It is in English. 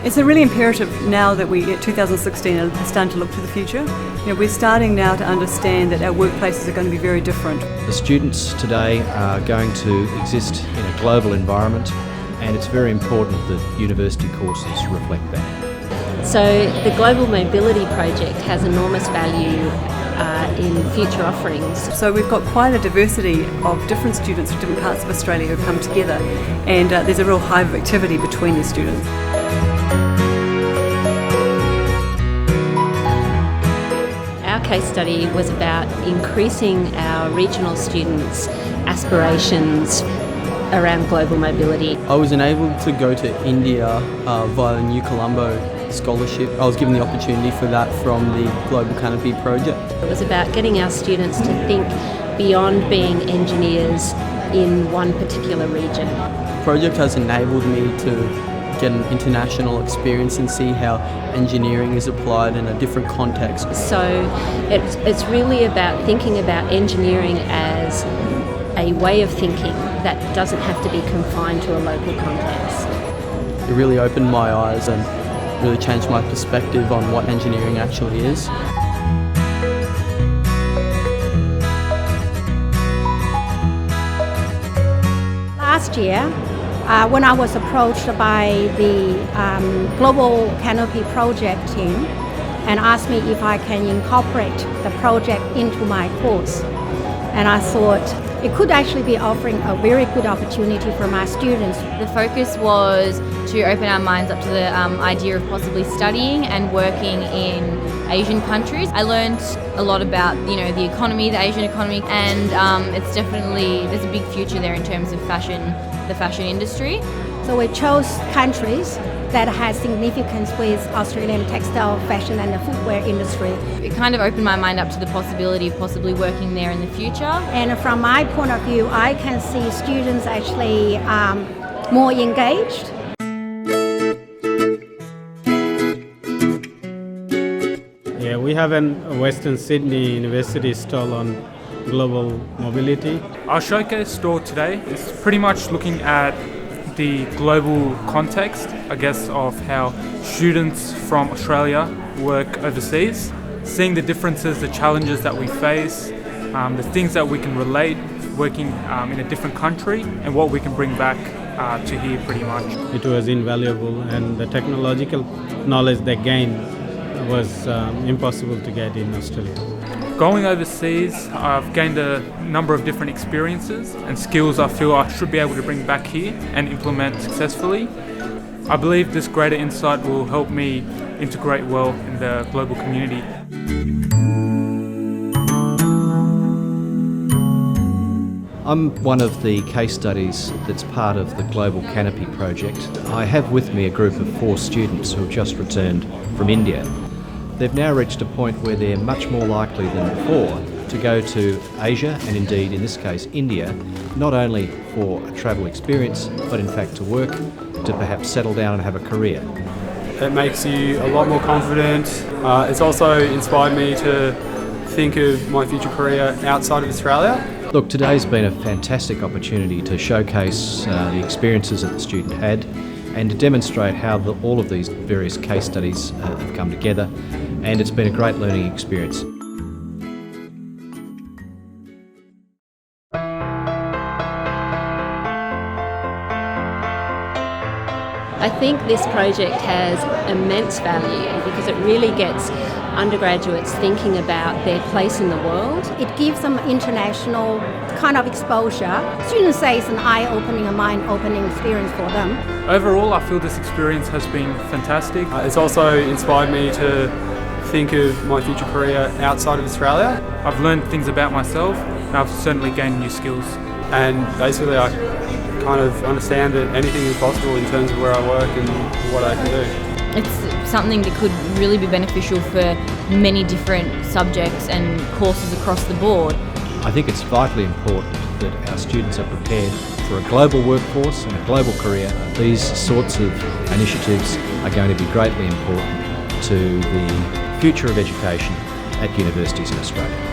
It's a really imperative now that we at 2016 are starting to look to the future. We're starting now to understand that our workplaces are going to be very different. The students today are going to exist in a global environment, and it's very important that university courses reflect that. So the Global Mobility Project has enormous value in future offerings. So we've got quite a diversity of different students from different parts of Australia who have come together, and there's a real hive of activity between the students. Our case study was about increasing our regional students' aspirations around global mobility. I was enabled to go to India via New Colombo scholarship. I was given the opportunity for that from the Global Canopy project. It was about getting our students to think beyond being engineers in one particular region. The project has enabled me to get an international experience and see how engineering is applied in a different context. So it's really about thinking about engineering as a way of thinking that doesn't have to be confined to a local context. It really opened my eyes and really changed my perspective on what engineering actually is. Last year, when I was approached by the Global Canopy project team and asked me if I can incorporate the project into my course, and I thought it could actually be offering a very good opportunity for my students. The focus was to open our minds up to the idea of possibly studying and working in Asian countries. I learned a lot about the economy, the Asian economy, and it's definitely, there's a big future there in terms of fashion, the fashion industry. So we chose countries that has significance with Australian textile, fashion and the footwear industry. It kind of opened my mind up to the possibility of possibly working there in the future. And from my point of view, I can see students actually more engaged. Yeah, we have a Western Sydney University stall on global mobility. Our showcase store today is pretty much looking at the global context, I guess, of how students from Australia work overseas, seeing the differences, the challenges that we face, the things that we can relate working in a different country, and what we can bring back to here pretty much. It was invaluable, and the technological knowledge they gained was impossible to get in Australia. Going overseas, I've gained a number of different experiences and skills I feel I should be able to bring back here and implement successfully. I believe this greater insight will help me integrate well in the global community. I'm one of the case studies that's part of the Global Canopy project. I have with me a group of 4 students who have just returned from India. They've now reached a point where they're much more likely than before to go to Asia, and indeed in this case India, not only for a travel experience but in fact to work, to perhaps settle down and have a career. It makes you a lot more confident. It's also inspired me to think of my future career outside of Australia. Look, today's been a fantastic opportunity to showcase the experiences that the student had and to demonstrate how all of these various case studies have come together, and it's been a great learning experience. I think this project has immense value because it really gets undergraduates thinking about their place in the world. It gives them international kind of exposure. Students say it's an eye-opening, a mind-opening experience for them. Overall, I feel this experience has been fantastic. It's also inspired me to think of my future career outside of Australia. I've learned things about myself, and I've certainly gained new skills. And basically I kind of understand that anything is possible in terms of where I work and what I can do. It's something that could really be beneficial for many different subjects and courses across the board. I think it's vitally important that our students are prepared for a global workforce and a global career. These sorts of initiatives are going to be greatly important to the future of education at universities in Australia.